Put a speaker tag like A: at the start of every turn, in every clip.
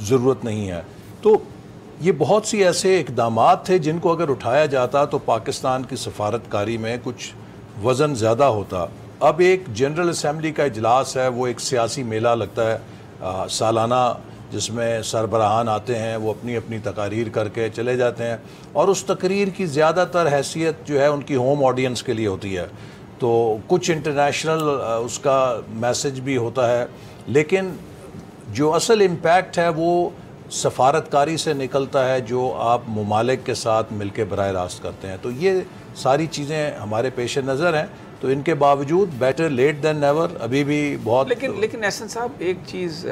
A: ضرورت نہیں ہے. تو یہ بہت سی ایسے اقدامات تھے جن کو اگر اٹھایا جاتا تو پاکستان کی سفارتکاری میں کچھ وزن زیادہ ہوتا. اب ایک جنرل اسمبلی کا اجلاس ہے, وہ ایک سیاسی میلہ لگتا ہے سالانہ, جس میں سربراہان آتے ہیں, وہ اپنی اپنی تقاریر کر کے چلے جاتے ہیں, اور اس تقریر کی زیادہ تر حیثیت جو ہے ان کی ہوم آڈینس کے لیے ہوتی ہے. تو کچھ انٹرنیشنل اس کا میسج بھی ہوتا ہے, لیکن جو اصل امپیکٹ ہے وہ سفارتکاری سے نکلتا ہے جو آپ ممالک کے ساتھ مل کے براہ راست کرتے ہیں. تو یہ ساری چیزیں ہمارے پیش نظر ہیں, تو ان کے باوجود بیٹر لیٹ دین نیور, ابھی بھی بہت.
B: لیکن احسن صاحب ایک چیز,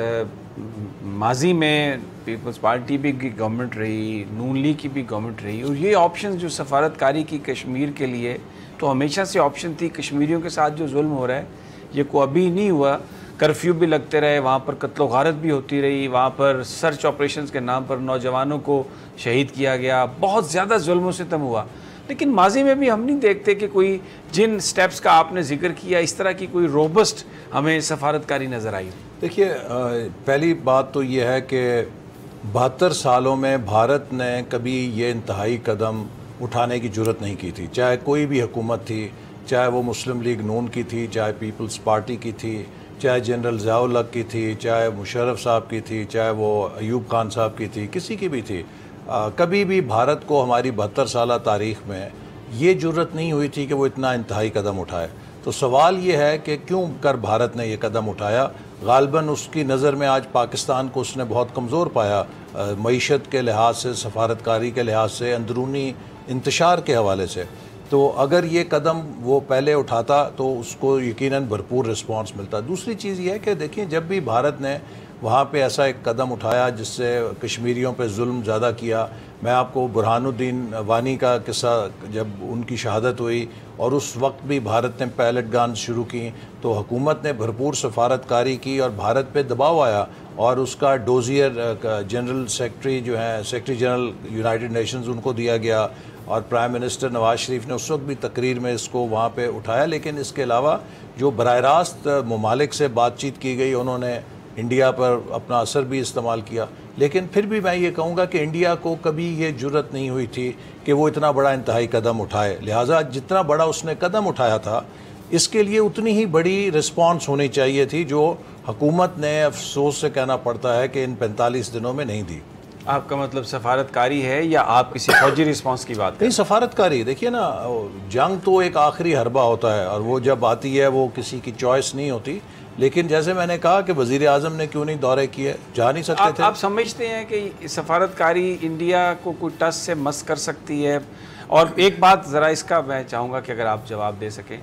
B: ماضی میں پیپلز پارٹی بھی کی گورنمنٹ رہی, نون لیگ کی بھی گورنمنٹ رہی, اور یہ آپشن جو سفارتکاری کی کشمیر کے لیے تو ہمیشہ سے آپشن تھی. کشمیریوں کے ساتھ جو ظلم ہو رہا ہے یہ کوئی ابھی نہیں ہوا, کرفیو بھی لگتے رہے, وہاں پر قتل و غارت بھی ہوتی رہی, وہاں پر سرچ آپریشنز کے نام پر نوجوانوں کو شہید کیا گیا, بہت زیادہ ظلم و ستم ہوا. لیکن ماضی میں بھی ہم نہیں دیکھتے کہ کوئی جن سٹیپس کا آپ نے ذکر کیا اس طرح کی کوئی روبسٹ ہمیں سفارتکاری نظر آئی.
A: دیکھیے, پہلی بات تو یہ ہے کہ 72 سالوں میں بھارت نے کبھی یہ انتہائی قدم اٹھانے کی جرت نہیں کی تھی, چاہے کوئی بھی حکومت تھی, چاہے وہ مسلم لیگ نون کی تھی, چاہے پیپلز پارٹی کی تھی, چاہے جنرل ضیاء الحق کی تھی, چاہے مشرف صاحب کی تھی, چاہے وہ ایوب خان صاحب کی تھی, کسی کی بھی تھی. کبھی بھی بھارت کو ہماری 72 سالہ تاریخ میں یہ جرت نہیں ہوئی تھی کہ وہ اتنا انتہائی قدم اٹھائے. تو سوال یہ ہے کہ کیوں کر بھارت نے یہ قدم اٹھایا. غالباً اس کی نظر میں آج پاکستان کو اس نے بہت کمزور پایا, معیشت کے لحاظ سے, سفارتکاری کے لحاظ سے, اندرونی انتشار کے حوالے سے. تو اگر یہ قدم وہ پہلے اٹھاتا تو اس کو یقیناً بھرپور رسپانس ملتا. دوسری چیز یہ ہے کہ دیکھیں, جب بھی بھارت نے وہاں پہ ایسا ایک قدم اٹھایا جس سے کشمیریوں پہ ظلم زیادہ کیا, میں آپ کو برہان الدین وانی کا قصہ, جب ان کی شہادت ہوئی اور اس وقت بھی بھارت نے پیلٹ گنز شروع کی, تو حکومت نے بھرپور سفارتکاری کی اور بھارت پہ دباؤ آیا, اور اس کا ڈوزیئر جنرل سیکرٹری جو ہیں, سیکرٹری جنرل یونائٹڈ نیشنز, ان کو دیا گیا, اور پرائم منسٹر نواز شریف نے اس وقت بھی تقریر میں اس کو وہاں پہ اٹھایا. لیکن اس کے علاوہ جو براہ راست ممالک سے بات چیت کی گئی, انہوں نے انڈیا پر اپنا اثر بھی استعمال کیا. لیکن پھر بھی میں یہ کہوں گا کہ انڈیا کو کبھی یہ جرت نہیں ہوئی تھی کہ وہ اتنا بڑا انتہائی قدم اٹھائے. لہٰذا جتنا بڑا اس نے قدم اٹھایا تھا, اس کے لیے اتنی ہی بڑی رسپانس ہونی چاہیے تھی, جو حکومت نے افسوس سے کہنا پڑتا ہے کہ ان 45 دنوں میں نہیں دی.
B: آپ کا مطلب سفارتکاری ہے یا آپ کسی فوجی رسپانس کی بات کریں؟
A: نہیں, سفارتکاری. دیکھیے نا, جنگ تو ایک آخری حربہ ہوتا ہے, اور وہ جب آتی ہے وہ کسی کی چوائس نہیں ہوتی. لیکن جیسے میں نے کہا کہ وزیر اعظم نے کیوں نہیں دورے کیے, جا نہیں سکتے تھے.
B: آپ سمجھتے ہیں کہ سفارتکاری انڈیا کو کوئی ٹس سے مس کر سکتی ہے؟ اور ایک بات ذرا اس کا میں چاہوں گا کہ اگر آپ جواب دے سکیں,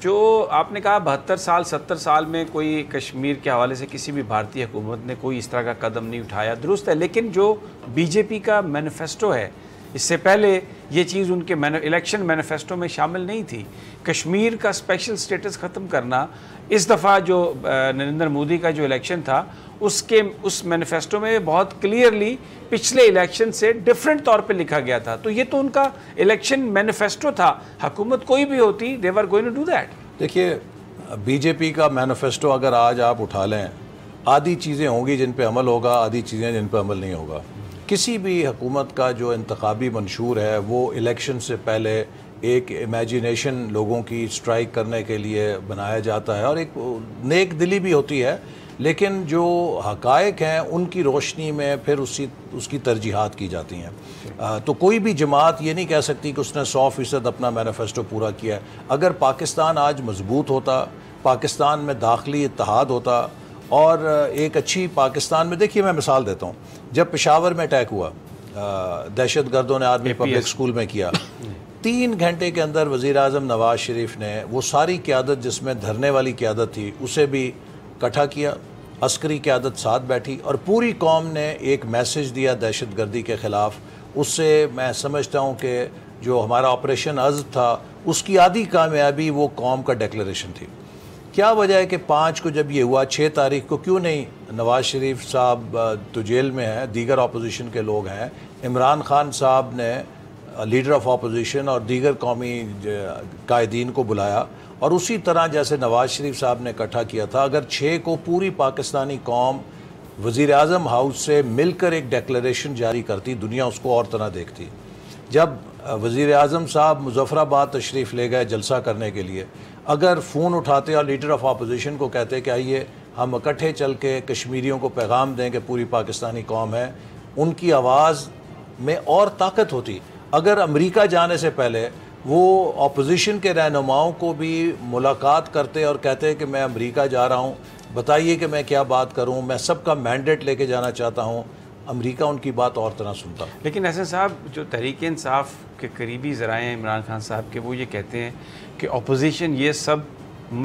B: جو آپ نے کہا 72 سال 70 سال میں کوئی کشمیر کے حوالے سے کسی بھی بھارتی حکومت نے کوئی اس طرح کا قدم نہیں اٹھایا, درست ہے. لیکن جو بی جے پی کا مینیفیسٹو ہے, اس سے پہلے یہ چیز ان کے الیکشن مینیفیسٹو میں شامل نہیں تھی. کشمیر کا اسپیشل سٹیٹس ختم کرنا, اس دفعہ جو نریندر مودی کا جو الیکشن تھا اس مینیفیسٹو میں بہت کلیئرلی پچھلے الیکشن سے ڈیفرنٹ طور پہ لکھا گیا تھا. تو یہ تو ان کا الیکشن مینیفیسٹو تھا. حکومت کوئی بھی ہوتی, they were going to do that.
A: دیکھیے, بی جے پی کا مینیفیسٹو اگر آج آپ اٹھا لیں, آدھی چیزیں ہوں گی جن پہ عمل ہوگا, آدھی چیزیں جن پہ عمل نہیں ہوگا. کسی بھی حکومت کا جو انتخابی منشور ہے وہ الیکشن سے پہلے ایک امیجینیشن لوگوں کی اسٹرائک کرنے کے لیے بنایا جاتا ہے, اور ایک نیک دلی بھی ہوتی ہے, لیکن جو حقائق ہیں ان کی روشنی میں پھر اس کی ترجیحات کی جاتی ہیں. تو کوئی بھی جماعت یہ نہیں کہہ سکتی کہ اس نے 100% اپنا مینیفیسٹو پورا کیا ہے. اگر پاکستان آج مضبوط ہوتا, پاکستان میں داخلی اتحاد ہوتا, اور ایک اچھی پاکستان میں, دیکھیے میں مثال دیتا ہوں, جب پشاور میں اٹیک ہوا, دہشت گردوں نے آرمی پبلک اسکول میں کیا, 3 گھنٹے کے اندر وزیر اعظم نواز شریف نے وہ ساری قیادت جس میں دھرنے والی قیادت تھی اسے بھی اکٹھا کیا, عسکری قیادت ساتھ بیٹھی, اور پوری قوم نے ایک میسج دیا دہشت گردی کے خلاف. اس سے میں سمجھتا ہوں کہ جو ہمارا آپریشن عزم تھا اس کی آدھی کامیابی وہ قوم کا ڈیکلریشن تھی. کیا وجہ ہے کہ 5 کو جب یہ ہوا, 6 تاریخ کو کیوں نہیں نواز شریف صاحب تو جیل میں ہیں, دیگر اپوزیشن کے لوگ ہیں, عمران خان صاحب نے لیڈر آف اپوزیشن اور دیگر قومی قائدین کو بلایا, اور اسی طرح جیسے نواز شریف صاحب نے اکٹھا کیا تھا, اگر 6 کو پوری پاکستانی قوم وزیر اعظم ہاؤس سے مل کر ایک ڈیکلریشن جاری کرتی، دنیا اس کو اور طرح دیکھتی۔ جب وزیر اعظم صاحب مظفر آباد تشریف لے گئے جلسہ کرنے کے لیے، اگر فون اٹھاتے اور لیڈر آف اپوزیشن کو کہتے کہ آئیے ہم اکٹھے چل کے کشمیریوں کو پیغام دیں کہ پوری پاکستانی قوم ہے، ان کی آواز میں اور طاقت ہوتی۔ اگر امریکہ جانے سے پہلے وہ اپوزیشن کے رہنماؤں کو بھی ملاقات کرتے اور کہتے کہ میں امریکہ جا رہا ہوں، بتائیے کہ میں کیا بات کروں، میں سب کا مینڈیٹ لے کے جانا چاہتا ہوں، امریکہ ان کی بات اور طرح سنتا۔
B: لیکن احسن صاحب، جو تحریک انصاف کے قریبی ذرائع ہیں عمران خان صاحب کے، وہ یہ کہتے ہیں کہ اپوزیشن یہ سب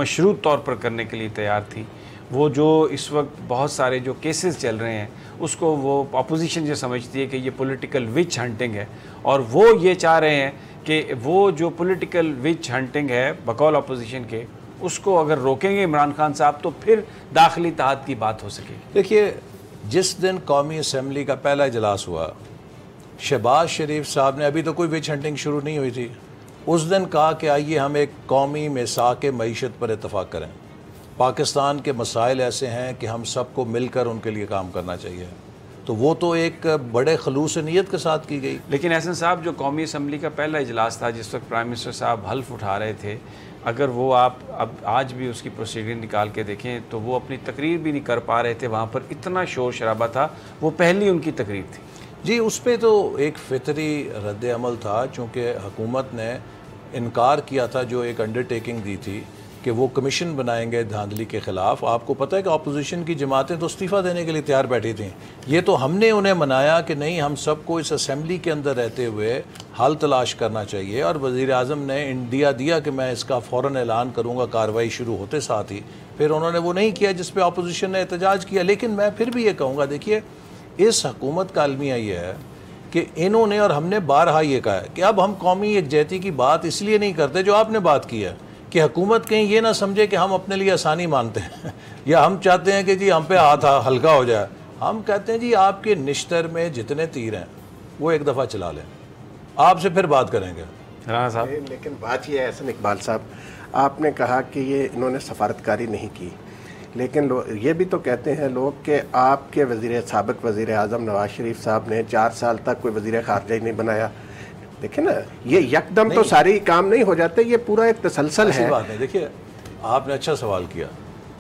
B: مشروط طور پر کرنے کے لیے تیار تھی۔ وہ جو اس وقت بہت سارے جو کیسز چل رہے ہیں اس کو وہ اپوزیشن یہ سمجھتی ہے کہ یہ پولیٹیکل وچ ہنٹنگ ہے، اور وہ یہ چاہ رہے ہیں کہ وہ جو پولیٹیکل وچ ہنٹنگ ہے بقول اپوزیشن کے، اس کو اگر روکیں گے عمران خان صاحب تو پھر داخلی اتحاد کی بات ہو سکے گی۔
A: دیکھیے، جس دن قومی اسمبلی کا پہلا اجلاس ہوا، شہباز شریف صاحب نے، ابھی تو کوئی وچ ہنٹنگ شروع نہیں ہوئی تھی، اس دن کہا کہ آئیے ہم ایک قومی میثاق معیشت پر اتفاق کریں۔ پاکستان کے مسائل ایسے ہیں کہ ہم سب کو مل کر ان کے لیے کام کرنا چاہیے، تو وہ تو ایک بڑے خلوص نیت کے ساتھ کی گئی۔
B: لیکن احسن صاحب، جو قومی اسمبلی کا پہلا اجلاس تھا جس وقت پرائم منسٹر صاحب حلف اٹھا رہے تھے، اگر وہ آپ اب آج بھی اس کی پروسیڈنگ نکال کے دیکھیں تو وہ اپنی تقریر بھی نہیں کر پا رہے تھے، وہاں پر اتنا شور شرابہ تھا، وہ پہلی ان کی تقریر تھی۔
A: جی، اس پہ تو ایک فطری رد عمل تھا، چونکہ حکومت نے انکار کیا تھا جو ایک انڈرٹیکنگ دی تھی کہ وہ کمیشن بنائیں گے دھاندلی کے خلاف۔ آپ کو پتہ ہے کہ اپوزیشن کی جماعتیں تو استعفیٰ دینے کے لیے تیار بیٹھی تھیں، یہ تو ہم نے انہیں منایا کہ نہیں، ہم سب کو اس اسمبلی کے اندر رہتے ہوئے حل تلاش کرنا چاہیے، اور وزیر اعظم نے انڈیا دیا کہ میں اس کا فوراً اعلان کروں گا کارروائی شروع ہوتے ساتھ ہی، پھر انہوں نے وہ نہیں کیا جس پہ اپوزیشن نے احتجاج کیا۔ لیکن میں پھر بھی یہ کہوں گا، دیکھیے، اس حکومت کا المیہ یہ ہے کہ انہوں نے اور ہم نے بارہا یہ کہا ہے کہ اب ہم قومی یکجہتی کی بات اس لیے نہیں کرتے جو آپ نے بات کی ہے، کہ حکومت کہیں یہ نہ سمجھے کہ ہم اپنے لیے آسانی مانتے ہیں یا ہم چاہتے ہیں کہ جی ہم پہ ہاتھ ہلکا ہو جائے۔ ہم کہتے ہیں جی آپ کے نشتر میں جتنے تیر ہیں وہ ایک دفعہ چلا لیں، آپ سے پھر بات کریں گے۔
B: رانا صاحب،
C: لیکن بات یہ ہے احسن اقبال صاحب، آپ نے کہا کہ یہ انہوں نے سفارتکاری نہیں کی، لیکن یہ بھی تو کہتے ہیں لوگ کہ آپ کے سابق وزیر اعظم نواز شریف صاحب نے 4 سال تک کوئی وزیر خارجہ ہی نہیں بنایا۔ دیکھیں نا، یہ یکدم تو ساری کام نہیں ہو جاتے، یہ پورا ایک تسلسل ہے۔
A: بات نہیں، دیکھیے، آپ نے اچھا سوال کیا۔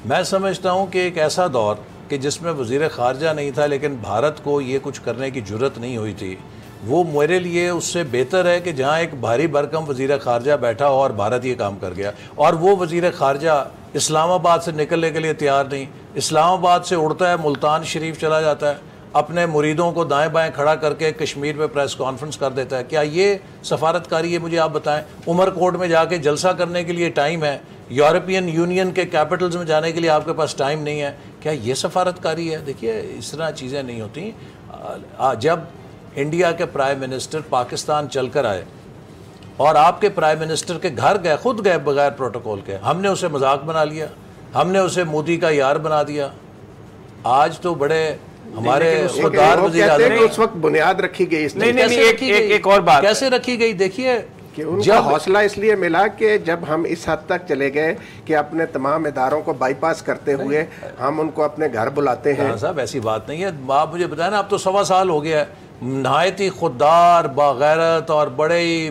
A: میں سمجھتا ہوں کہ ایک ایسا دور کہ جس میں وزیر خارجہ نہیں تھا لیکن بھارت کو یہ کچھ کرنے کی جرت نہیں ہوئی تھی، وہ میرے لیے اس سے بہتر ہے کہ جہاں ایک بھاری بھرکم وزیر خارجہ بیٹھا ہو اور بھارت یہ کام کر گیا، اور وہ وزیر خارجہ اسلام آباد سے نکلنے کے لیے تیار نہیں، اسلام آباد سے اڑتا ہے ملتان شریف چلا جاتا ہے، اپنے مریدوں کو دائیں بائیں کھڑا کر کے کشمیر میں پریس کانفرنس کر دیتا ہے۔ کیا یہ سفارتکاری ہے؟ مجھے آپ بتائیں۔ عمر کوٹ میں جا کے جلسہ کرنے کے لیے ٹائم ہے، یورپین یونین کے کیپٹلز میں جانے کے لیے آپ کے پاس ٹائم نہیں ہے، کیا یہ سفارتکاری ہے؟ دیکھیے، اس طرح چیزیں نہیں ہوتی۔ جب انڈیا کے پرائم منسٹر پاکستان چل کر آئے اور آپ کے پرائم منسٹر کے گھر گئے، خود گئے بغیر پروٹوکول کے، ہم نے اسے مذاق بنا لیا، ہم نے اسے مودی کا یار بنا دیا۔ آج تو بڑے ہمارے خوددار وزیر اعظم،
C: اس وقت بنیاد رکھی گئی،
B: ایک اور بات
A: کیسے رکھی گئی؟ دیکھیے،
C: کہ ان کا حوصلہ اس لیے ملا کہ جب ہم اس حد تک چلے گئے کہ اپنے تمام اداروں کو بائی پاس کرتے ہوئے ہم ان کو اپنے گھر بلاتے ہیں۔
A: صاحب، ایسی بات نہیں ہے، آپ مجھے بتائیں نا، اب تو 1.25 سال ہو گیا ہے، نہایت ہی خوددار، باغیرت اور بڑے ہی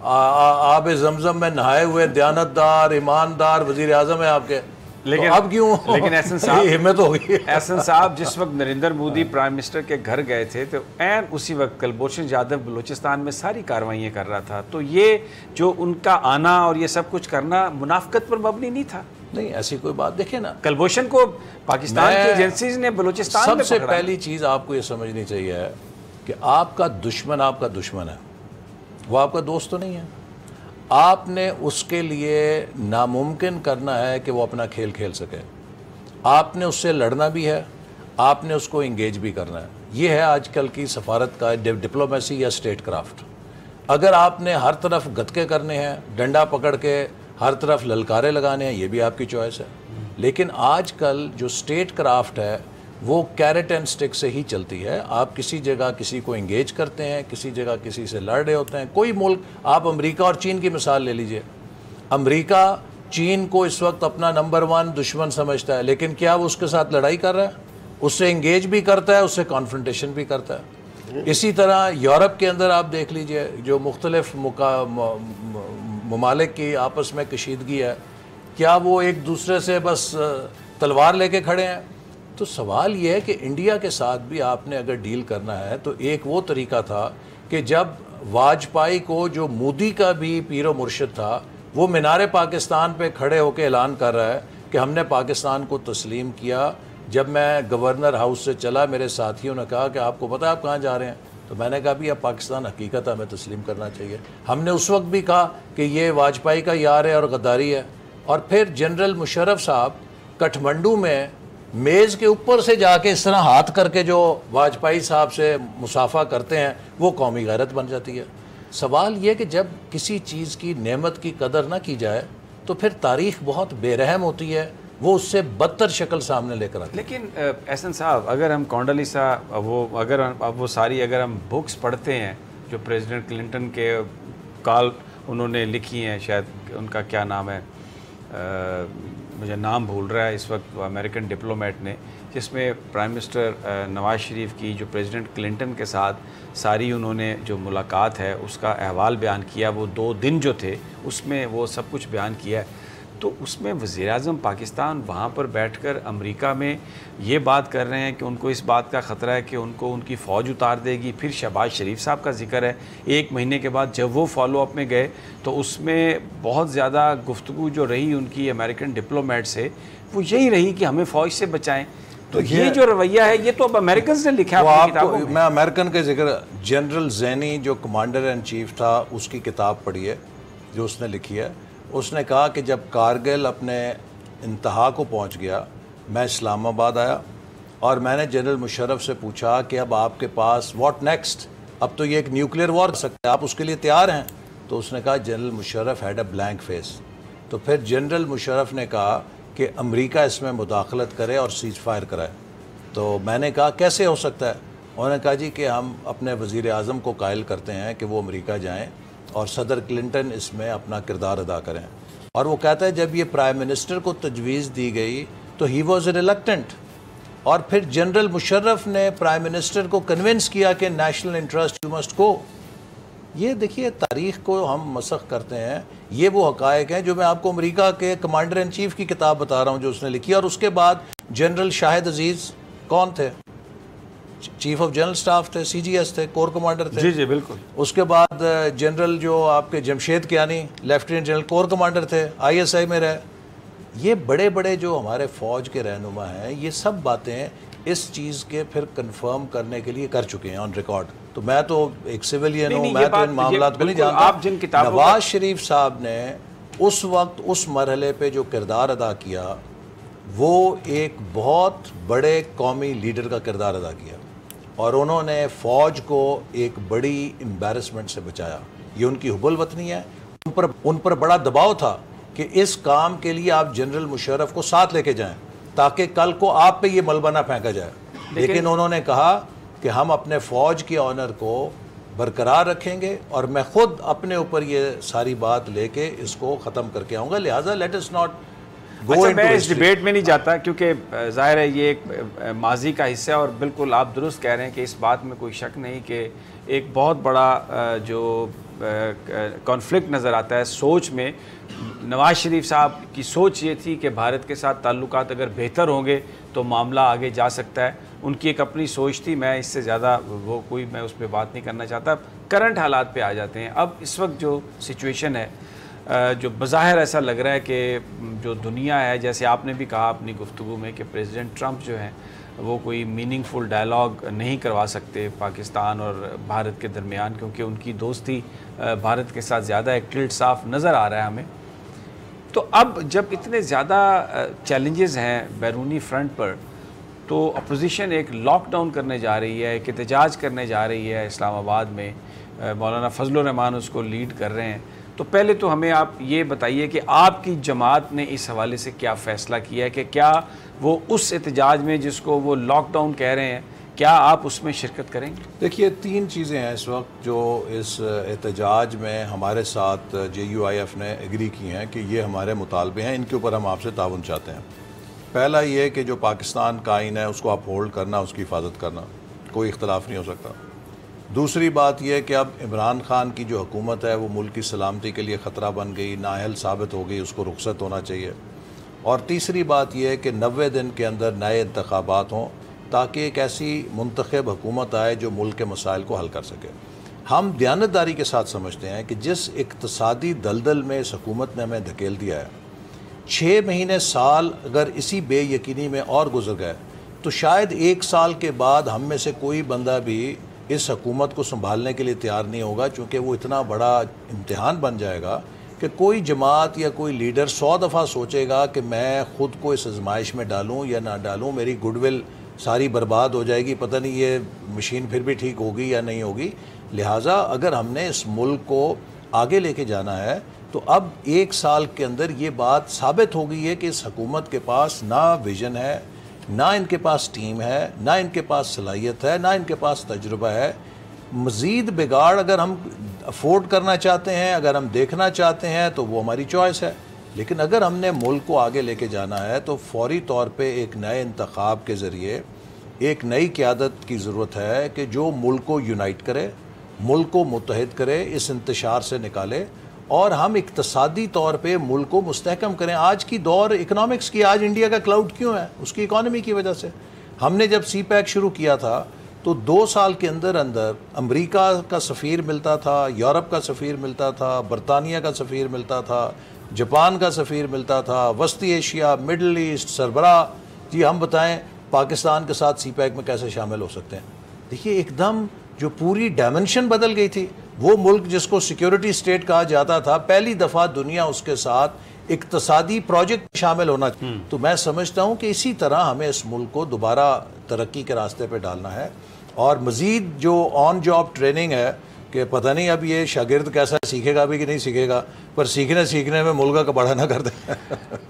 A: آب زمزم میں نہائے ہوئے دیانتدار ایماندار وزیر اعظم ہے آپ کے، لیکن اب کیوں؟
B: لیکن احسن صاحب،
A: ہمت ہو گئی۔
B: احسن صاحب، جس وقت نریندر مودی پرائم منسٹر کے گھر گئے تھے تو عین اسی وقت کلبھوشن جادو بلوچستان میں ساری کارروائیاں کر رہا تھا، تو یہ جو ان کا آنا اور یہ سب کچھ کرنا منافقت پر مبنی نہیں تھا؟
A: نہیں، ایسی کوئی بات، دیکھیں نا،
B: کلبھوشن کو پاکستان کی ایجنسیز نے بلوچستان میں
A: سب سے پہلی چیز آپ کو یہ سمجھنی چاہیے کہ آپ کا دشمن ہے، وہ آپ کا دوست تو نہیں ہے۔ آپ نے اس کے لیے ناممکن کرنا ہے کہ وہ اپنا کھیل کھیل سکے، آپ نے اس سے لڑنا بھی ہے، آپ نے اس کو انگیج بھی کرنا ہے۔ یہ ہے آج کل کی سفارت کا ڈپلومیسی یا اسٹیٹ کرافٹ۔ اگر آپ نے ہر طرف گتکے کرنے ہیں، ڈنڈا پکڑ کے ہر طرف للکارے لگانے ہیں، یہ بھی آپ کی چوائس ہے، لیکن آج کل جو اسٹیٹ کرافٹ ہے وہ کیرٹ اینڈ سٹک سے ہی چلتی ہے۔ آپ کسی جگہ کسی کو انگیج کرتے ہیں، کسی جگہ کسی سے لڑ رہے ہوتے ہیں۔ کوئی ملک، آپ امریکہ اور چین کی مثال لے لیجئے، امریکہ چین کو اس وقت اپنا نمبر 1 دشمن سمجھتا ہے، لیکن کیا وہ اس کے ساتھ لڑائی کر رہا ہے؟ اس سے انگیج بھی کرتا ہے, اس سے کانفرنٹیشن بھی کرتا ہے. اسی طرح یورپ کے اندر آپ دیکھ لیجئے جو مختلف ممالک کی آپس میں کشیدگی ہے, کیا وہ ایک دوسرے سے بس تلوار لے کے کھڑے ہیں؟ تو سوال یہ ہے کہ انڈیا کے ساتھ بھی آپ نے اگر ڈیل کرنا ہے تو ایک وہ طریقہ تھا کہ جب واجپائی کو, جو مودی کا بھی پیر و مرشد تھا, وہ مینار پاکستان پہ کھڑے ہو کے اعلان کر رہا ہے کہ ہم نے پاکستان کو تسلیم کیا. جب میں گورنر ہاؤس سے چلا, میرے ساتھیوں نے کہا کہ آپ کو پتہ ہے آپ کہاں جا رہے ہیں؟ تو میں نے کہا بھی اب پاکستان حقیقت ہمیں تسلیم کرنا چاہیے. ہم نے اس وقت بھی کہا کہ یہ واجپائی کا یار ہے اور غداری ہے. اور پھر جنرل مشرف صاحب کٹھمنڈو میں میز کے اوپر سے جا کے اس طرح ہاتھ کر کے جو واجپائی صاحب سے مصافحہ کرتے ہیں, وہ قومی غیرت بن جاتی ہے. سوال یہ کہ جب کسی چیز کی نعمت کی قدر نہ کی جائے تو پھر تاریخ بہت بے رحم ہوتی ہے, وہ اس سے بدتر شکل سامنے لے کر آتی ہے.
B: لیکن احسن صاحب, اگر ہم کونڈلیسا وہ ساری اگر ہم بکس پڑھتے ہیں جو پریزیڈنٹ کلنٹن کے کال انہوں نے لکھی ہیں, شاید ان کا کیا نام ہے, مجھے نام بھول رہا ہے اس وقت, امریکن ڈپلومیٹ نے, جس میں پرائم منسٹر نواز شریف کی جو پریزیڈنٹ کلنٹن کے ساتھ ساری انہوں نے جو ملاقات ہے اس کا احوال بیان کیا, وہ 2 دن جو تھے اس میں وہ سب کچھ بیان کیا ہے. تو اس میں وزیر اعظم پاکستان وہاں پر بیٹھ کر امریکہ میں یہ بات کر رہے ہیں کہ ان کو اس بات کا خطرہ ہے کہ ان کو ان کی فوج اتار دے گی. پھر شہباز شریف صاحب کا ذکر ہے 1 مہینے کے بعد جب وہ فالو اپ میں گئے تو اس میں بہت زیادہ گفتگو جو رہی ان کی امریکن ڈپلومیٹ سے, وہ یہی رہی کہ ہمیں فوج سے بچائیں. تو یہ جو رویہ ہے یہ تو اب امریکنز نے لکھا اپنی کتابوں میں.
A: میں امریکن کے ذکر, جنرل زینی جو کمانڈر ان چیف تھا, اس کی کتاب پڑھی ہے جو اس نے لکھی ہے. اس نے کہا کہ جب کارگل اپنے انتہا کو پہنچ گیا, میں اسلام آباد آیا اور میں نے جنرل مشرف سے پوچھا کہ اب آپ کے پاس واٹ نیکسٹ, اب تو یہ ایک نیوکلیئر وار کر سکتے ہیں, آپ اس کے لیے تیار ہیں؟ تو اس نے کہا general Musharraf had a blank face. تو پھر جنرل مشرف نے کہا کہ امریکہ اس میں مداخلت کرے اور سیز فائر کرائے. تو میں نے کہا کیسے ہو سکتا ہے؟ انہوں نے کہا جی کہ ہم اپنے وزیر اعظم کو قائل کرتے ہیں کہ وہ امریکہ جائیں اور صدر کلنٹن اس میں اپنا کردار ادا کریں. اور وہ کہتا ہے جب یہ پرائم منسٹر کو تجویز دی گئی تو ہی واز ریلکٹنٹ, اور پھر جنرل مشرف نے پرائم منسٹر کو کنونس کیا کہ national interest you must go. یہ دیکھیے تاریخ کو ہم مسخ کرتے ہیں, یہ وہ حقائق ہیں جو میں آپ کو امریکہ کے کمانڈر ان چیف کی کتاب بتا رہا ہوں جو اس نے لکھی. اور اس کے بعد جنرل شاہد عزیز کون تھے؟ چیف آف جنرل سٹاف تھے, سی جی ایس تھے, کور کمانڈر تھے.
B: جی جی بالکل.
A: اس کے بعد جنرل جو آپ کے Jamshed Kayani lieutenant general corps commander تھے, آئی ایس آئی میں رہے. یہ بڑے بڑے جو ہمارے فوج کے رہنما ہیں, یہ سب باتیں اس چیز کے پھر کنفرم کرنے کے لیے کر چکے ہیں آن ریکارڈ. تو میں تو ایک سویلین ہوں, میں تو ان معاملات کو نہیں جانتا. نواز شریف صاحب نے اس وقت اس مرحلے پہ جو کردار ادا کیا, وہ ایک بہت بڑے قومی لیڈر کا کردار ادا کیا, اور انہوں نے فوج کو ایک بڑی امبیرسمنٹ سے بچایا. یہ ان کی حب الوطنی ہے. ان پر بڑا دباؤ تھا کہ اس کام کے لیے آپ جنرل مشرف کو ساتھ لے کے جائیں تاکہ کل کو آپ پہ یہ ملبہ نہ پھینکا جائے. لیکن انہوں نے کہا کہ ہم اپنے فوج کی آنر کو برقرار رکھیں گے اور میں خود اپنے اوپر یہ ساری بات لے کے اس کو ختم کر کے آؤں گا. لہٰذا لیٹ اس ناٹ
B: اچھا میں اس ڈیبیٹ میں نہیں جاتا کیونکہ ظاہر ہے یہ ایک ماضی کا حصہ ہے, اور بالکل آپ درست کہہ رہے ہیں کہ اس بات میں کوئی شک نہیں کہ ایک بہت بڑا جو کانفلکٹ نظر آتا ہے سوچ میں. نواز شریف صاحب کی سوچ یہ تھی کہ بھارت کے ساتھ تعلقات اگر بہتر ہوں گے تو معاملہ آگے جا سکتا ہے. ان کی ایک اپنی سوچ تھی, میں اس سے زیادہ میں اس پہ بات نہیں کرنا چاہتا. کرنٹ حالات پہ آ جاتے ہیں. اب اس وقت جو سچویشن ہے, جو بظاہر ایسا لگ رہا ہے کہ جو دنیا ہے, جیسے آپ نے بھی کہا اپنی گفتگو میں کہ پریزیڈنٹ ٹرمپ جو ہیں وہ کوئی میننگ فل ڈائلاگ نہیں کروا سکتے پاکستان اور بھارت کے درمیان, کیونکہ ان کی دوستی بھارت کے ساتھ زیادہ ایک ٹلٹ صاف نظر آ رہا ہے ہمیں. تو اب جب اتنے زیادہ چیلنجز ہیں بیرونی فرنٹ پر, تو اپوزیشن ایک لاک ڈاؤن کرنے جا رہی ہے, ایک احتجاج کرنے جا رہی ہے اسلام آباد میں. مولانا فضل الرحمان اس کو لیڈ کر رہے ہیں. تو پہلے تو ہمیں آپ یہ بتائیے کہ آپ کی جماعت نے اس حوالے سے کیا فیصلہ کیا ہے کہ کیا وہ اس احتجاج میں جس کو وہ لاک ڈاؤن کہہ رہے ہیں, کیا آپ اس میں شرکت کریں گے؟
A: دیکھیے 3 چیزیں ہیں اس وقت جو اس احتجاج میں ہمارے ساتھ JUIF نے ایگری کی ہیں کہ یہ ہمارے مطالبے ہیں, ان کے اوپر ہم آپ سے تعاون چاہتے ہیں. پہلا یہ کہ جو پاکستان کا آئین ہے اس کو اپ ہولڈ کرنا، اس کی حفاظت کرنا، کوئی اختلاف نہیں ہو سکتا۔ دوسری بات یہ کہ اب عمران خان کی جو حکومت ہے وہ ملک کی سلامتی کے لیے خطرہ بن گئی، نااہل ثابت ہو گئی، اس کو رخصت ہونا چاہیے۔ اور تیسری بات یہ کہ 90 دن کے اندر نئے انتخابات ہوں تاکہ ایک ایسی منتخب حکومت آئے جو ملک کے مسائل کو حل کر سکے۔ ہم دیانتداری کے ساتھ سمجھتے ہیں کہ جس اقتصادی دلدل میں اس حکومت نے ہمیں دھکیل دیا ہے، 6 مہینے سال اگر اسی بے یقینی میں اور گزر گئے تو شاید 1 سال کے بعد ہم میں سے کوئی بندہ بھی اس حکومت کو سنبھالنے کے لیے تیار نہیں ہوگا، چونکہ وہ اتنا بڑا امتحان بن جائے گا کہ کوئی جماعت یا کوئی لیڈر 100 دفعہ سوچے گا کہ میں خود کو اس آزمائش میں ڈالوں یا نہ ڈالوں، میری گڈ ول ساری برباد ہو جائے گی، پتہ نہیں یہ مشین پھر بھی ٹھیک ہوگی یا نہیں ہوگی۔ لہٰذا اگر ہم نے اس ملک کو آگے لے کے جانا ہے تو اب 1 سال کے اندر یہ بات ثابت ہو گئی ہے کہ اس حکومت کے پاس نہ ویژن ہے، نہ ان کے پاس ٹیم ہے، نہ ان کے پاس صلاحیت ہے، نہ ان کے پاس تجربہ ہے۔ مزید بگاڑ اگر ہم افورڈ کرنا چاہتے ہیں، اگر ہم دیکھنا چاہتے ہیں تو وہ ہماری چوائس ہے، لیکن اگر ہم نے ملک کو آگے لے کے جانا ہے تو فوری طور پہ ایک نئے انتخاب کے ذریعے ایک نئی قیادت کی ضرورت ہے کہ جو ملک کو یونائٹ کرے، ملک کو متحد کرے، اس انتشار سے نکالے، اور ہم اقتصادی طور پہ ملک کو مستحکم کریں۔ آج کی دور اکنامکس کی، آج انڈیا کا کلاؤڈ کیوں ہے؟ اس کی اکانومی کی وجہ سے۔ ہم نے جب سی پیک شروع کیا تھا تو 2 سال کے اندر امریکہ کا سفیر ملتا تھا، یورپ کا سفیر ملتا تھا، برطانیہ کا سفیر ملتا تھا، جاپان کا سفیر ملتا تھا، وسطی ایشیا، مڈل ایسٹ سربراہ۔ جی ہم بتائیں پاکستان کے ساتھ سی پیک میں کیسے شامل ہو سکتے ہیں؟ دیکھیے ایک دم جو پوری ڈائمنشن بدل گئی تھی۔ وہ ملک جس کو سیکیورٹی سٹیٹ کہا جاتا تھا، پہلی دفعہ دنیا اس کے ساتھ اقتصادی پروجیکٹ شامل ہونا چاہیے۔ تو میں سمجھتا ہوں کہ اسی طرح ہمیں اس ملک کو دوبارہ ترقی کے راستے پہ ڈالنا ہے، اور مزید جو آن جاب ٹریننگ ہے کہ پتہ نہیں اب یہ شاگرد کیسا سیکھے گا بھی کہ نہیں سیکھے گا، پر سیکھنے میں ملک کا بڑا نہ کر دیں۔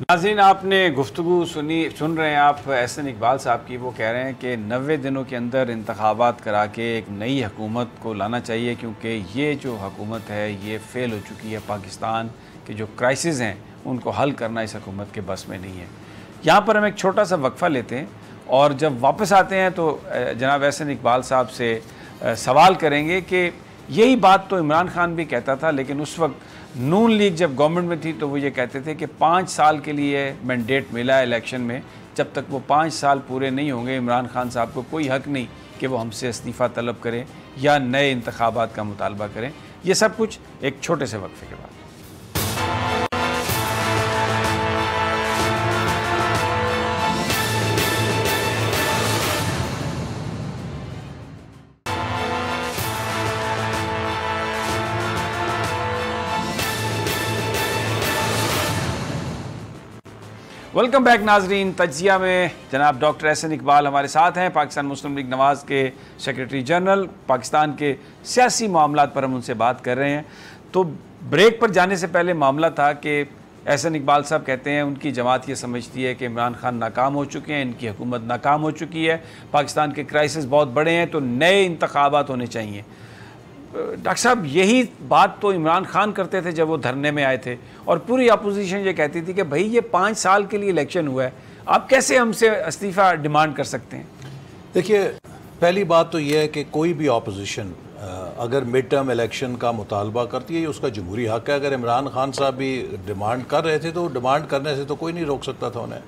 B: ناظرین آپ نے گفتگو سن رہے ہیں آپ احسن اقبال صاحب کی، وہ کہہ رہے ہیں کہ 90 دنوں کے اندر انتخابات کرا کے ایک نئی حکومت کو لانا چاہیے، کیونکہ یہ جو حکومت ہے یہ فیل ہو چکی ہے۔ پاکستان کے جو کرائسز ہیں ان کو حل کرنا اس حکومت کے بس میں نہیں ہے۔ یہاں پر ہم ایک چھوٹا سا وقفہ لیتے ہیں، اور جب واپس آتے ہیں تو جناب احسن اقبال صاحب سے سوال کریں گے کہ یہی بات تو عمران خان بھی کہتا تھا، لیکن اس وقت نون لیگ جب گورنمنٹ میں تھی تو وہ یہ کہتے تھے کہ 5 سال کے لیے مینڈیٹ ملا ہے الیکشن میں، جب تک وہ 5 سال پورے نہیں ہوں گے عمران خان صاحب کو کوئی حق نہیں کہ وہ ہم سے استعفیٰ طلب کریں یا نئے انتخابات کا مطالبہ کریں۔ یہ سب کچھ ایک چھوٹے سے وقفے کے بعد۔ ویلکم بیک ناظرین، تجزیہ میں جناب ڈاکٹر احسن اقبال ہمارے ساتھ ہیں، پاکستان مسلم لیگ نواز کے سیکریٹری جنرل۔ پاکستان کے سیاسی معاملات پر ہم ان سے بات کر رہے ہیں۔ تو بریک پر جانے سے پہلے معاملہ تھا کہ احسن اقبال صاحب کہتے ہیں ان کی جماعت یہ سمجھتی ہے کہ عمران خان ناکام ہو چکے ہیں، ان کی حکومت ناکام ہو چکی ہے، پاکستان کے کرائسس بہت بڑے ہیں، تو نئے انتخابات ہونے چاہیے۔ ڈاکٹر صاحب یہی بات تو عمران خان کرتے تھے جب وہ دھرنے میں آئے تھے، اور پوری اپوزیشن یہ کہتی تھی کہ بھائی یہ 5 سال کے لیے الیکشن ہوا ہے، آپ کیسے ہم سے استعفیٰ ڈیمانڈ کر سکتے ہیں؟
A: دیکھیے پہلی بات تو یہ ہے کہ کوئی بھی اپوزیشن اگر مڈ ٹرم الیکشن کا مطالبہ کرتی ہے یہ اس کا جمہوری حق ہے۔ اگر عمران خان صاحب بھی ڈیمانڈ کر رہے تھے تو ڈیمانڈ کرنے سے تو کوئی نہیں روک سکتا تھا انہیں۔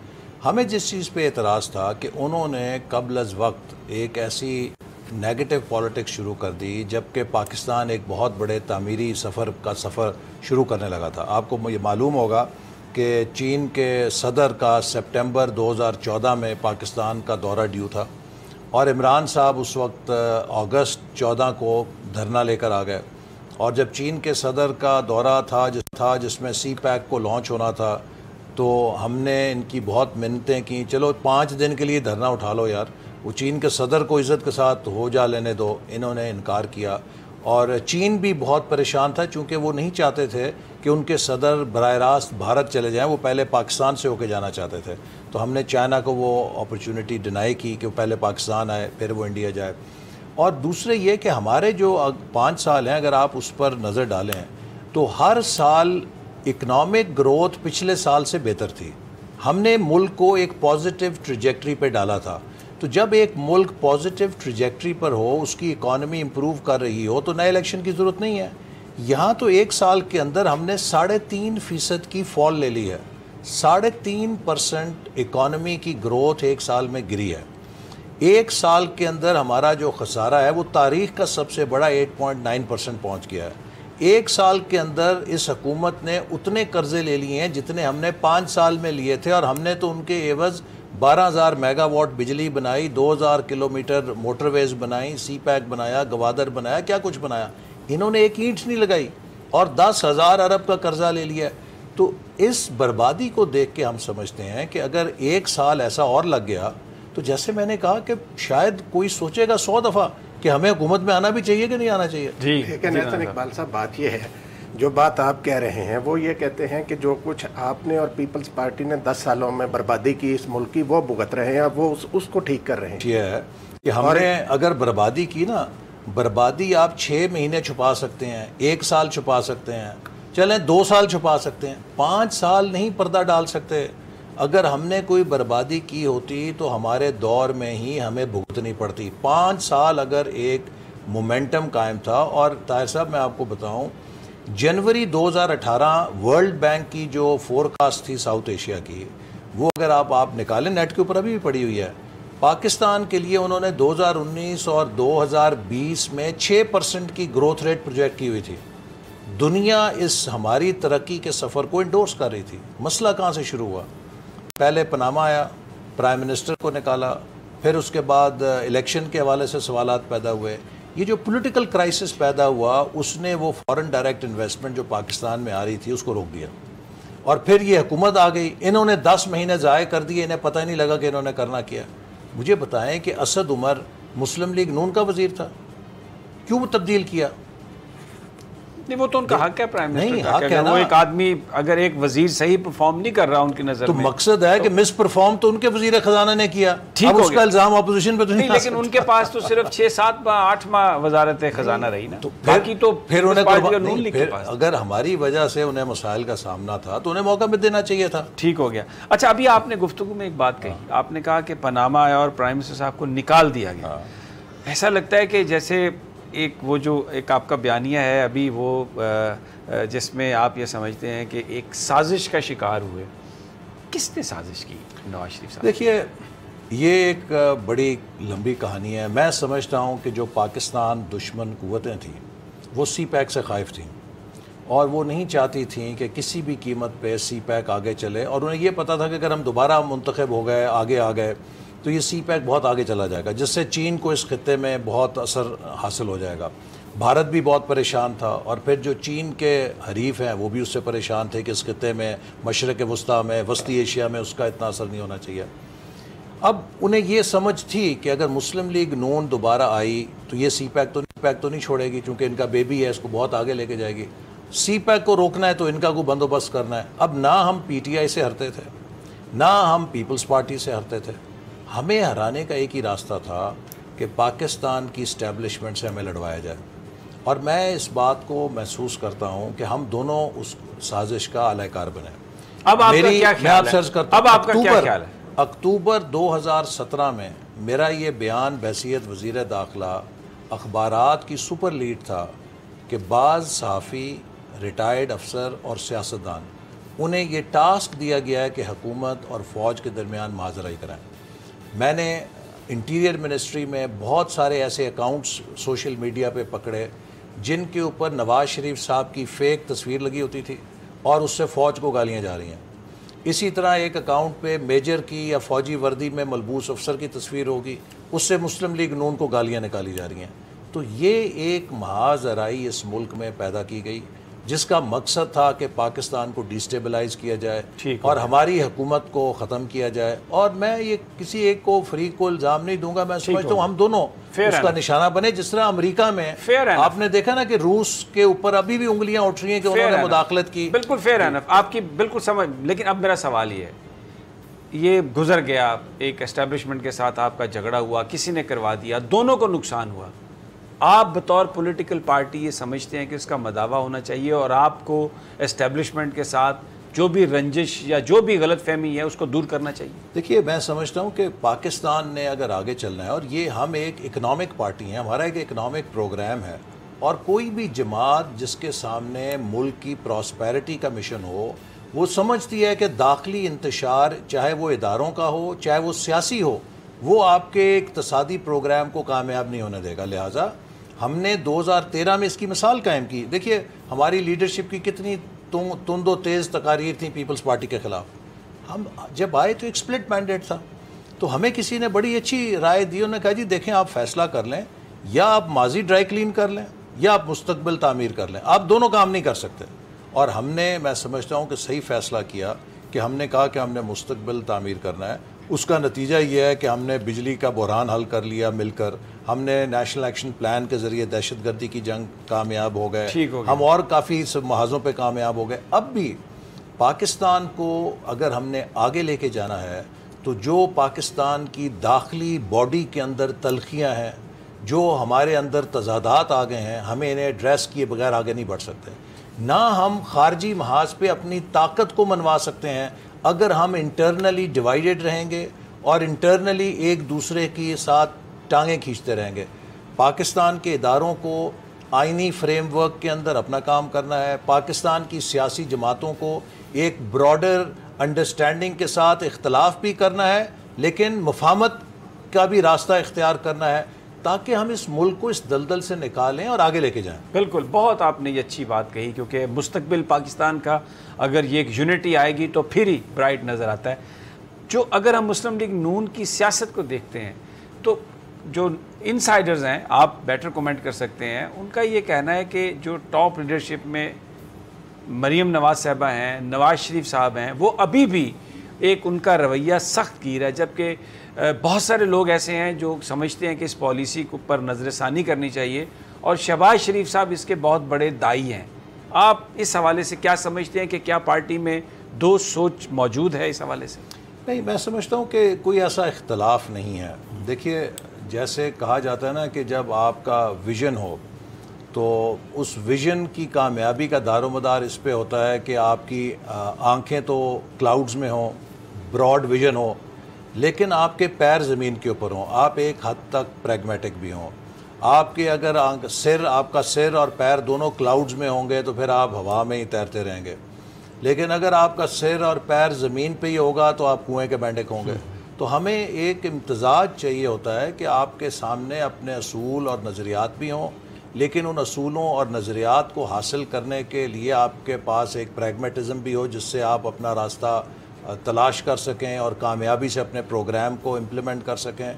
A: ہمیں جس چیز پہ اعتراض تھا کہ انہوں نے قبل از وقت ایک ایسی نیگیٹو پالیٹکس شروع کر دی جبکہ پاکستان ایک بہت بڑے تعمیری سفر شروع کرنے لگا تھا۔ آپ کو یہ معلوم ہوگا کہ چین کے صدر کا سپٹمبر 2014 میں پاکستان کا دورہ ڈیو تھا، اور عمران صاحب اس وقت اگست 14 کو دھرنا لے کر آ گئے، اور جب چین کے صدر کا دورہ تھا جس میں سی پیک کو لانچ ہونا تھا، تو ہم نے ان کی بہت منتیں کی، چلو 5 دن کے لیے دھرنا اٹھا لو یار، وہ چین کے صدر کو عزت کے ساتھ ہو جا لینے دو۔ انہوں نے انکار کیا، اور چین بھی بہت پریشان تھا چونکہ وہ نہیں چاہتے تھے کہ ان کے صدر براہ راست بھارت چلے جائیں، وہ پہلے پاکستان سے ہو کے جانا چاہتے تھے۔ تو ہم نے چائنا کو وہ اپرچونٹی ڈینائی کی کہ وہ پہلے پاکستان آئے پھر وہ انڈیا جائے۔ اور دوسرے یہ کہ ہمارے جو 5 سال ہیں اگر آپ اس پر نظر ڈالیں تو ہر سال اکنامک گروتھ پچھلے سال سے بہتر تھی۔ ہم نے ملک کو ایک پازیٹیو ٹریجیکٹری پہ ڈالا تھا. تو جب ایک ملک پازیٹیو ٹریجیکٹری پر ہو, اس کی اکانومی امپروو کر رہی ہو, تو نئے الیکشن کی ضرورت نہیں ہے. یہاں تو ایک سال کے اندر ہم نے 3.5% کی فال لے لی ہے. 3.5% اکانومی کی گروتھ ایک سال میں گری ہے. ایک سال کے اندر ہمارا جو خسارہ ہے وہ تاریخ کا سب سے بڑا 8.9% پہنچ گیا ہے. ایک سال کے اندر اس حکومت نے اتنے قرضے لے لیے ہیں جتنے ہم نے 5 سال میں لیے تھے, اور ہم نے تو ان کے عوض 12,000 میگا واٹ بجلی بنائی, 2,000 کلومیٹر موٹر ویز بنائی, سی پیک بنایا, گوادر بنایا, کیا کچھ بنایا. انہوں نے ایک اینٹ نہیں لگائی اور 10,000 ارب کا قرضہ لے لیا. تو اس بربادی کو دیکھ کے ہم سمجھتے ہیں کہ اگر ایک سال ایسا اور لگ گیا تو جیسے میں نے کہا کہ شاید کوئی سوچے گا 100 دفعہ کہ ہمیں حکومت میں آنا بھی چاہیے کہ نہیں آنا چاہیے.
C: لیکن احسن اقبال صاحب بات یہ ہے, جو بات آپ کہہ رہے ہیں وہ یہ کہتے ہیں کہ جو کچھ آپ نے اور پیپلز پارٹی نے 10 سالوں میں بربادی کی اس ملک کی, وہ بھگت رہے ہیں, وہ اس کو ٹھیک کر رہے ہیں.
A: یہ ہے کہ ہم نے اگر بربادی کی نا, بربادی آپ 6 مہینے چھپا سکتے ہیں, 1 سال چھپا سکتے ہیں, چلیں 2 سال چھپا سکتے ہیں, 5 سال نہیں پردہ ڈال سکتے. اگر ہم نے کوئی بربادی کی ہوتی تو ہمارے دور میں ہی ہمیں بھگتنی پڑتی. 5 سال اگر ایک مومنٹم قائم تھا. اور طاہر صاحب میں آپ کو بتاؤں, جنوری 2018 ورلڈ بینک کی جو فورکاسٹ تھی ساؤتھ ایشیا کی, وہ اگر آپ نکالیں, نیٹ کے اوپر ابھی بھی پڑی ہوئی ہے, پاکستان کے لیے انہوں نے 2019 اور 2020 میں 6% کی گروتھ ریٹ پروجیکٹ کی ہوئی تھی. دنیا اس ہماری ترقی کے سفر کو انڈورس کر رہی تھی. مسئلہ کہاں سے شروع ہوا؟ پہلے پاناما آیا, پرائم منسٹر کو نکالا, پھر اس کے بعد الیکشن کے حوالے سے سوالات پیدا ہوئے. یہ جو پولیٹیکل کرائسس پیدا ہوا, اس نے وہ فارن ڈائریکٹ انویسٹمنٹ جو پاکستان میں آ رہی تھی اس کو روک دیا. اور پھر یہ حکومت آ گئی, انہوں نے 10 مہینے ضائع کر دیے, انہیں پتہ ہی نہیں لگا کہ انہوں نے کرنا کیا. مجھے بتائیں کہ اسد عمر مسلم لیگ نون کا وزیر تھا, کیوں تبدیل کیا؟
B: نہیں, وہ تو ان کا حق ہے پرائم منسٹر کا,
A: حق ہے نا.
B: وہ ایک آدمی اگر ایک وزیر صحیح پرفارم نہیں کر رہا ان کی نظر
A: تو
B: میں,
A: مقصد ہے کہ مس پرفارم تو ان کے وزیر خزانہ نے کیا, اب اس کا الزام اپوزیشن پہ تو نہیں.
B: لیکن ان کے پاس تو صرف 6-7 ماہ 8 ماہ وزارت خزانہ رہی نا, باقی تو
A: پھر اگر ہماری وجہ سے انہیں مسائل کا سامنا تھا تو انہیں موقع بھی دینا چاہیے تھا.
B: ٹھیک ہو گیا. اچھا, ابھی آپ نے گفتگو میں ایک بات کہی, آپ نے کہا کہ پاناما آیا اور پرائم منسٹر صاحب کو نکال دیا گیا. ایسا لگتا ہے کہ جیسے ایک وہ جو ایک آپ کا بیانیہ ہے ابھی, وہ جس میں آپ یہ سمجھتے ہیں کہ ایک سازش کا شکار ہوئے. کس نے سازش کی نواز شریف صاحب؟
A: دیکھیے, یہ ایک بڑی لمبی کہانی ہے. میں سمجھتا ہوں کہ جو پاکستان دشمن قوتیں تھیں وہ سی پیک سے خائف تھیں, اور وہ نہیں چاہتی تھیں کہ کسی بھی قیمت پہ سی پیک آگے چلے. اور انہیں یہ پتا تھا کہ اگر ہم دوبارہ منتخب ہو گئے, آگے آ گئے, تو یہ سی پیک بہت آگے چلا جائے گا, جس سے چین کو اس خطے میں بہت اثر حاصل ہو جائے گا. بھارت بھی بہت پریشان تھا, اور پھر جو چین کے حریف ہیں وہ بھی اس سے پریشان تھے کہ اس خطے میں, مشرق وسطیٰ میں, وسطی ایشیا میں اس کا اتنا اثر نہیں ہونا چاہیے. اب انہیں یہ سمجھ تھی کہ اگر مسلم لیگ نون دوبارہ آئی تو یہ سی پیک تو نہیں چھوڑے گی, چونکہ ان کا بیبی ہے, اس کو بہت آگے لے کے جائے گی. سی پیک کو روکنا ہے تو ان کا کوئی بندوبست کرنا ہے. اب نہ ہم پی ٹی آئی سے ہرتے تھے, نہ ہم پیپلز پارٹی سے ہرتے تھے. ہمیں ہرانے کا ایک ہی راستہ تھا کہ پاکستان کی اسٹیبلشمنٹ سے ہمیں لڑوایا جائے. اور میں اس بات کو محسوس کرتا ہوں کہ ہم دونوں اس سازش کا اعلی کار بنے.
B: اب آپ کا کیا خیال ہے؟ اب آپ کا کیا خیال ہے؟
A: اکتوبر 2017 میں میرا یہ بیان بحیثیت وزیر داخلہ اخبارات کی سپر لیڈ تھا کہ بعض صحافی, ریٹائرڈ افسر اور سیاستدان, انہیں یہ ٹاسک دیا گیا ہے کہ حکومت اور فوج کے درمیان مہاجرائی کرائیں. میں نے انٹیریئر منسٹری میں بہت سارے ایسے اکاؤنٹس سوشل میڈیا پہ پکڑے جن کے اوپر نواز شریف صاحب کی فیک تصویر لگی ہوتی تھی اور اس سے فوج کو گالیاں جا رہی ہیں. اسی طرح ایک اکاؤنٹ پہ میجر کی یا فوجی وردی میں ملبوس افسر کی تصویر ہوگی, اس سے مسلم لیگ نون کو گالیاں نکالی جا رہی ہیں. تو یہ ایک محاذ آرائی اس ملک میں پیدا کی گئی جس کا مقصد تھا کہ پاکستان کو ڈیسٹیبلائز کیا جائے اور ہماری حکومت کو ختم کیا جائے. اور میں یہ کسی ایک کو فریق کو الزام نہیں دوں گا, میں سمجھتا ہوں ہم دونوں اس کا نشانہ بنے. جس طرح امریکہ میں آپ نے دیکھا نا کہ روس کے اوپر ابھی بھی انگلیاں اٹھ رہی ہیں کہ انہوں نے مداخلت کی.
B: بالکل فیئر ہے, آپ کی بالکل سمجھ. لیکن اب میرا سوال یہ ہے, یہ گزر گیا, ایک اسٹیبلشمنٹ کے ساتھ آپ کا جھگڑا ہوا, کسی نے کروا دیا, دونوں کو نقصان ہوا. آپ بطور پولیٹیکل پارٹی یہ سمجھتے ہیں کہ اس کا مداوع ہونا چاہیے اور آپ کو اسٹیبلشمنٹ کے ساتھ جو بھی رنجش یا جو بھی غلط فہمی ہے اس کو دور کرنا چاہیے؟
A: دیکھیے میں سمجھتا ہوں کہ پاکستان نے اگر آگے چلنا ہے، اور یہ ہم ایک اکنامک پارٹی ہیں، ہمارا ایک اکنامک پروگرام ہے، اور کوئی بھی جماعت جس کے سامنے ملک کی پراسپیرٹی کا مشن ہو، وہ سمجھتی ہے کہ داخلی انتشار چاہے وہ اداروں کا ہو چاہے وہ سیاسی ہو، وہ آپ کے اقتصادی پروگرام کو کامیاب نہیں ہونے دے گا۔ لہٰذا ہم نے 2013 میں اس کی مثال قائم کی۔ دیکھیے ہماری لیڈرشپ کی کتنی تند و تیز تقاریر تھیں پیپلز پارٹی کے خلاف۔ ہم جب آئے تو ایک سپلٹ مینڈیٹ تھا، تو ہمیں کسی نے بڑی اچھی رائے دی، انہوں نے کہا جی دیکھیں آپ فیصلہ کر لیں، یا آپ ماضی ڈرائی کلین کر لیں یا آپ مستقبل تعمیر کر لیں، آپ دونوں کام نہیں کر سکتے۔ اور ہم نے، میں سمجھتا ہوں کہ صحیح فیصلہ کیا کہ ہم نے کہا کہ ہم نے مستقبل تعمیر کرنا ہے۔ اس کا نتیجہ یہ ہے کہ ہم نے بجلی کا بحران حل کر لیا مل کر، ہم نے نیشنل ایکشن پلان کے ذریعے دہشت گردی کی جنگ کامیاب ہو گئے، ہم اور کافی محاذوں پہ کامیاب ہو گئے۔ اب بھی پاکستان کو اگر ہم نے آگے لے کے جانا ہے تو جو پاکستان کی داخلی باڈی کے اندر تلخیاں ہیں، جو ہمارے اندر تضادات آ گئے ہیں، ہمیں انہیں ایڈریس کیے بغیر آگے نہیں بڑھ سکتے۔ نہ ہم خارجی محاذ پہ اپنی طاقت کو منوا سکتے ہیں اگر ہم انٹرنلی ڈیوائیڈڈ رہیں گے اور انٹرنلی ایک دوسرے کے ساتھ ٹانگیں کھینچتے رہیں گے۔ پاکستان کے اداروں کو آئینی فریم ورک کے اندر اپنا کام کرنا ہے، پاکستان کی سیاسی جماعتوں کو ایک براڈر انڈرسٹینڈنگ کے ساتھ اختلاف بھی کرنا ہے، لیکن مفاہمت کا بھی راستہ اختیار کرنا ہے، تاکہ ہم اس ملک کو اس دلدل سے نکالیں اور آگے لے کے جائیں۔
B: بالکل، بہت آپ نے یہ اچھی بات کہی، کیونکہ مستقبل پاکستان کا اگر یہ ایک یونٹی آئے گی تو پھر ہی برائٹ نظر آتا ہے۔ جو اگر ہم مسلم لیگ نون کی سیاست کو دیکھتے ہیں تو جو انسائیڈرز ہیں، آپ بیٹر کومنٹ کر سکتے ہیں، ان کا یہ کہنا ہے کہ جو ٹاپ لیڈرشپ میں مریم نواز صاحبہ ہیں، نواز شریف صاحب ہیں، وہ ابھی بھی ایک ان کا رویہ سخت گیر ہے، جبکہ بہت سارے لوگ ایسے ہیں جو سمجھتے ہیں کہ اس پالیسی کو پر نظر ثانی کرنی چاہیے، اور شہباز شریف صاحب اس کے بہت بڑے دائی ہیں۔ آپ اس حوالے سے کیا سمجھتے ہیں کہ کیا پارٹی میں دو سوچ موجود ہے اس حوالے سے؟
A: نہیں، میں سمجھتا ہوں کہ کوئی ایسا اختلاف نہیں ہے۔ دیکھیے جیسے کہا جاتا ہے نا کہ جب آپ کا ویژن ہو تو اس ویژن کی کامیابی کا دار و مدار اس پہ ہوتا ہے کہ آپ کی آنکھیں تو کلاؤڈز میں ہوں، براڈ ویژن ہو، لیکن آپ کے پیر زمین کے اوپر ہوں، آپ ایک حد تک پریگمیٹک بھی ہوں۔ آپ کے اگر آپ کا سر اور پیر دونوں کلاؤڈز میں ہوں گے تو پھر آپ ہوا میں ہی تیرتے رہیں گے، لیکن اگر آپ کا سر اور پیر زمین پہ ہی ہوگا تو آپ کنویں کے مینڈک ہوں گے۔ تو ہمیں ایک امتزاج چاہیے ہوتا ہے کہ آپ کے سامنے اپنے اصول اور نظریات بھی ہوں، لیکن ان اصولوں اور نظریات کو حاصل کرنے کے لیے آپ کے پاس ایک پریگمیٹزم بھی ہو، جس سے آپ اپنا راستہ تلاش کر سکیں اور کامیابی سے اپنے پروگرام کو امپلیمنٹ کر سکیں۔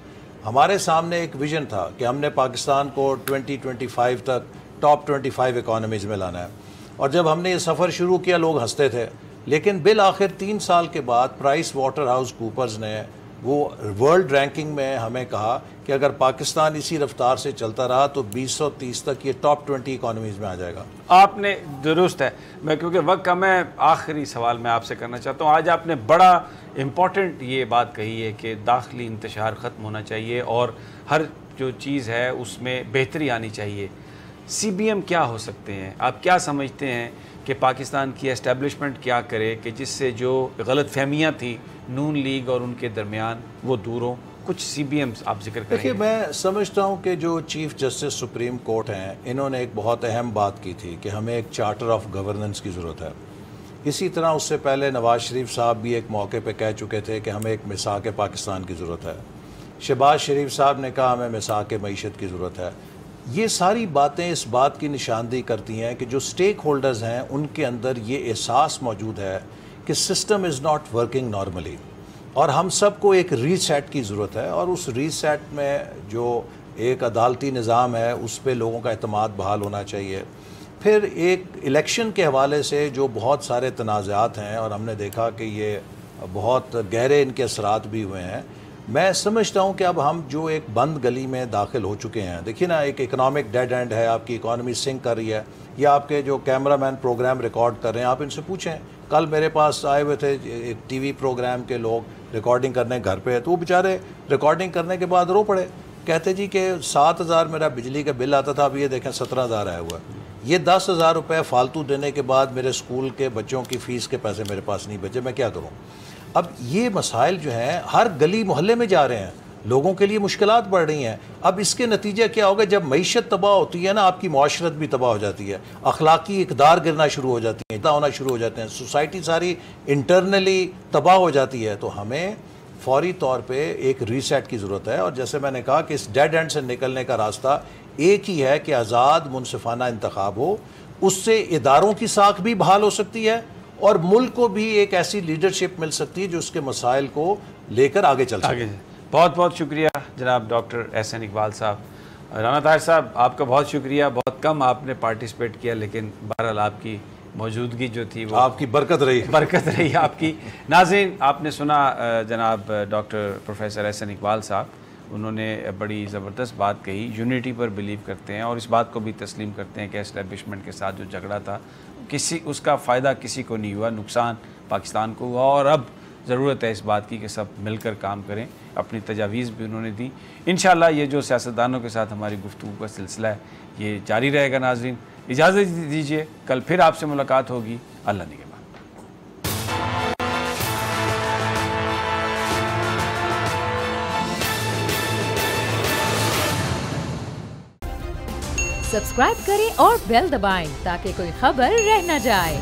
A: ہمارے سامنے ایک ویژن تھا کہ ہم نے پاکستان کو 2025 تک ٹاپ 25 اکانومیز میں لانا ہے، اور جب ہم نے یہ سفر شروع کیا لوگ ہنستے تھے، لیکن بالآخر 3 سال کے بعد پرائس واٹر ہاؤس کوپرز نے وہ ورلڈ رینکنگ میں ہمیں کہا کہ اگر پاکستان اسی رفتار سے چلتا رہا تو 2030 تک یہ ٹاپ 20 اکانومیز میں آ جائے گا۔
B: آپ نے درست ہے، میں کیونکہ وقت کم ہے، آخری سوال میں آپ سے کرنا چاہتا ہوں۔ آج آپ نے بڑا امپورٹنٹ یہ بات کہی ہے کہ داخلی انتشار ختم ہونا چاہیے اور ہر جو چیز ہے اس میں بہتری آنی چاہیے۔ سی بی ایم کیا ہو سکتے ہیں؟ آپ کیا سمجھتے ہیں کہ پاکستان کی اسٹیبلشمنٹ کیا کرے کہ جس سے جو غلط فہمیاں تھیں نون لیگ اور ان کے درمیان وہ دور ہوں؟ کچھ سی بی ایم آپ ذکر کریں۔
A: دیکھیے میں سمجھتا ہوں کہ جو چیف جسٹس سپریم کورٹ ہیں، انہوں نے ایک بہت اہم بات کی تھی کہ ہمیں ایک چارٹر آف گورننس کی ضرورت ہے۔ اسی طرح اس سے پہلے نواز شریف صاحب بھی ایک موقع پہ کہہ چکے تھے کہ ہمیں ایک میثاق پاکستان کی ضرورت ہے۔ شہباز شریف صاحب نے کہا ہمیں میثاق معیشت کی ضرورت ہے۔ یہ ساری باتیں اس بات کی نشاندہی کرتی ہیں کہ جو سٹیک ہولڈرز ہیں ان کے اندر یہ احساس موجود ہے کہ system is not working normally, اور ہم سب کو ایک ری سیٹ کی ضرورت ہے، اور اس ری سیٹ میں جو ایک عدالتی نظام ہے اس پہ لوگوں کا اعتماد بحال ہونا چاہیے۔ پھر ایک الیکشن کے حوالے سے جو بہت سارے تنازعات ہیں اور ہم نے دیکھا کہ یہ بہت گہرے ان کے اثرات بھی ہوئے ہیں، میں سمجھتا ہوں کہ اب ہم جو ایک بند گلی میں داخل ہو چکے ہیں۔ دیکھیے نا، ایک اکنامک ڈیڈ اینڈ ہے، آپ کی اکانومی سنک کر رہی ہے، یا آپ کے جو کیمرہ مین پروگرام ریکارڈ کر رہے ہیں آپ ان سے پوچھیں۔ کل میرے پاس آئے ہوئے تھے ایک ٹی وی پروگرام کے لوگ ریکارڈنگ کرنے گھر پہ، تو وہ بیچارے ریکارڈنگ کرنے کے بعد رو پڑے کہتے جی کہ 7,000 میرا بجلی کا بل آتا تھا، اب یہ دیکھیں 17,000 آیا ہوا ہے، یہ 10,000 روپے فالتو دینے کے بعد میرے اسکول کے بچوں کی فیس کے پیسے میرے پاس نہیں بچے، میں کیا کروں؟ اب یہ مسائل جو ہیں ہر گلی محلے میں جا رہے ہیں، لوگوں کے لیے مشکلات بڑھ رہی ہیں۔ اب اس کے نتیجہ کیا ہوگا؟ جب معیشت تباہ ہوتی ہے نا، آپ کی معاشرت بھی تباہ ہو جاتی ہے، اخلاقی اقدار گرنا شروع ہو جاتی ہیں، ہونا شروع ہو جاتے ہیں، سوسائٹی ساری انٹرنلی تباہ ہو جاتی ہے۔ تو ہمیں فوری طور پہ ایک ریسیٹ کی ضرورت ہے، اور جیسے میں نے کہا کہ اس ڈیڈ اینڈ سے نکلنے کا راستہ ایک ہی ہے کہ آزاد منصفانہ انتخاب ہو، اس سے اداروں کی ساکھ بھی بحال ہو سکتی ہے اور ملک کو بھی ایک ایسی لیڈرشپ مل سکتی ہے جو اس کے مسائل کو لے کر آگے چل سکے۔
B: بہت بہت شکریہ جناب ڈاکٹر احسن اقبال صاحب۔ رانا طاہر صاحب، آپ کا بہت شکریہ، بہت کم آپ نے پارٹیسپیٹ کیا، لیکن بہرحال آپ کی موجودگی جو تھی وہ
A: آپ کی برکت رہی
B: آپ کی۔ ناظرین، آپ نے سنا جناب ڈاکٹر پروفیسر احسن اقبال صاحب، انہوں نے بڑی زبردست بات کہی، یونٹی پر بلیو کرتے ہیں اور اس بات کو بھی تسلیم کرتے ہیں کہ اسٹیبلشمنٹ کے ساتھ جو جھگڑا تھا اس کا فائدہ کسی کو نہیں ہوا، نقصان پاکستان کو ہوا، اور اب ضرورت ہے اس بات کی کہ سب مل کر کام کریں۔ اپنی تجاویز بھی انہوں نے دی۔ انشاءاللہ یہ جو سیاستدانوں کے ساتھ ہماری گفتگو کا سلسلہ ہے یہ جاری رہے گا۔ ناظرین اجازت دیجیے، کل پھر آپ سے ملاقات ہوگی۔ اللہ نگہبان۔
D: سبسکرائب کریں اور بیل دبائیں تاکہ کوئی خبر رہ نہ جائے۔